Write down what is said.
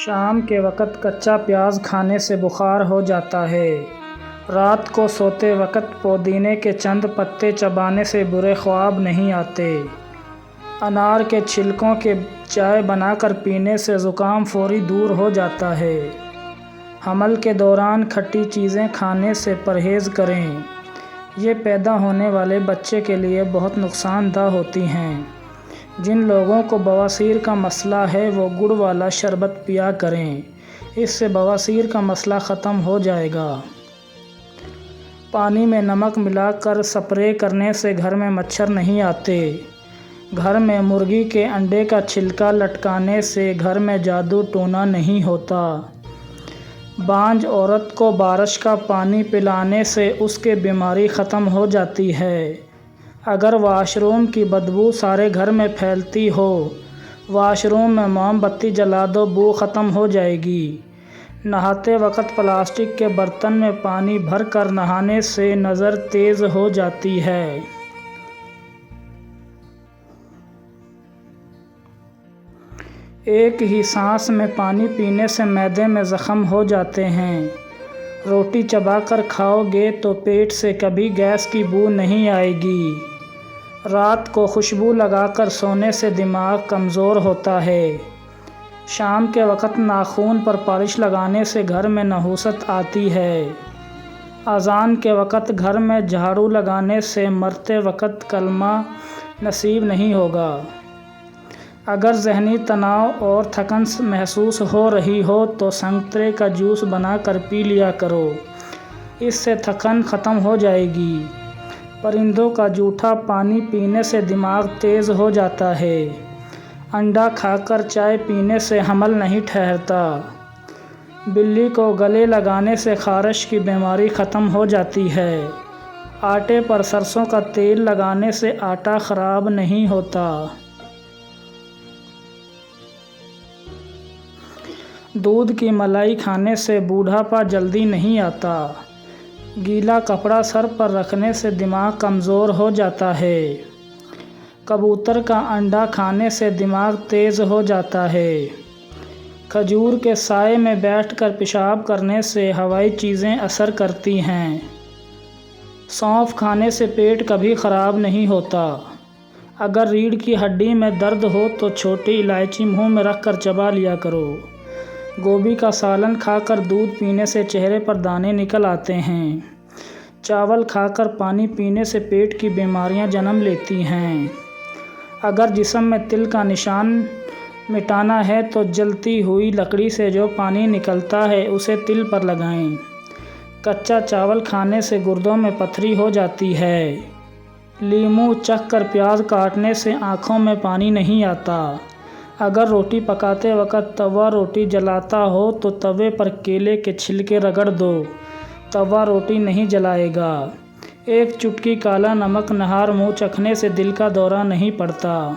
شام کے وقت کچا پیاز کھانے سے بخار ہو جاتا ہے۔ رات کو سوتے وقت پودینے کے چند پتے چبانے سے برے خواب نہیں آتے۔ انار کے چھلکوں کے چائے بنا کر پینے سے زکام فوری دور ہو جاتا ہے۔ حمل کے دوران کھٹی چیزیں کھانے سے پرہیز کریں۔ یہ پیدا ہونے والے بچے کے لیے بہت نقصان دہ ہوتی ہیں۔ جن لوگوں کو بواسیر کا مسئلہ ہے وہ گڑ والا شربت پیا کریں، اس سے بواسیر کا مسئلہ ختم ہو جائے گا۔ پانی میں نمک ملا کر سپرے کرنے سے گھر میں مچھر نہیں آتے۔ گھر میں مرغی کے انڈے کا چھلکا لٹکانے سے گھر میں جادو ٹونا نہیں ہوتا۔ بانجھ عورت کو بارش کا پانی پلانے سے اس کی بیماری ختم ہو جاتی ہے۔ اگر واش روم کی بدبو سارے گھر میں پھیلتی ہو، واش روم میں موم بتی جلا دو، بو ختم ہو جائے گی۔ نہاتے وقت پلاسٹک کے برتن میں پانی بھر کر نہانے سے نظر تیز ہو جاتی ہے۔ ایک ہی سانس میں پانی پینے سے معدے میں زخم ہو جاتے ہیں۔ روٹی چبا کر کھاؤ گے تو پیٹ سے کبھی گیس کی بو نہیں آئے گی۔ رات کو خوشبو لگا کر سونے سے دماغ کمزور ہوتا ہے۔ شام کے وقت ناخن پر پالش لگانے سے گھر میں نحوست آتی ہے۔ اذان کے وقت گھر میں جھاڑو لگانے سے مرتے وقت کلمہ نصیب نہیں ہوگا۔ اگر ذہنی تناؤ اور تھکن محسوس ہو رہی ہو تو سنترے کا جوس بنا کر پی لیا کرو، اس سے تھکن ختم ہو جائے گی۔ پرندوں کا جوٹھا پانی پینے سے دماغ تیز ہو جاتا ہے۔ انڈا کھا کر چائے پینے سے حمل نہیں ٹھہرتا۔ بلی کو گلے لگانے سے خارش کی بیماری ختم ہو جاتی ہے۔ آٹے پر سرسوں کا تیل لگانے سے آٹا خراب نہیں ہوتا۔ دودھ کی ملائی کھانے سے بوڑھاپا جلدی نہیں آتا۔ گیلا کپڑا سر پر رکھنے سے دماغ کمزور ہو جاتا ہے۔ کبوتر کا انڈا کھانے سے دماغ تیز ہو جاتا ہے۔ کھجور کے سائے میں بیٹھ کر پیشاب کرنے سے ہوائی چیزیں اثر کرتی ہیں۔ سونف کھانے سے پیٹ کبھی خراب نہیں ہوتا۔ اگر ریڑھ کی ہڈی میں درد ہو تو چھوٹی الائچی منہ میں رکھ کر چبا لیا کرو۔ گوبھی کا سالن کھا کر دودھ پینے سے چہرے پر دانے نکل آتے ہیں۔ چاول کھا کر پانی پینے سے پیٹ کی بیماریاں جنم لیتی ہیں۔ اگر جسم میں تل کا نشان مٹانا ہے تو جلتی ہوئی لکڑی سے جو پانی نکلتا ہے اسے تل پر لگائیں۔ کچا چاول کھانے سے گردوں میں پتھری ہو جاتی ہے۔ لیموں چکھ کر پیاز کاٹنے سے آنکھوں میں پانی نہیں آتا۔ اگر روٹی پکاتے وقت توا روٹی جلاتا ہو تو توے پر کیلے کے چھلکے رگڑ دو، توا روٹی نہیں جلائے گا۔ ایک چٹکی کالا نمک نہار منہ چکھنے سے دل کا دورہ نہیں پڑتا۔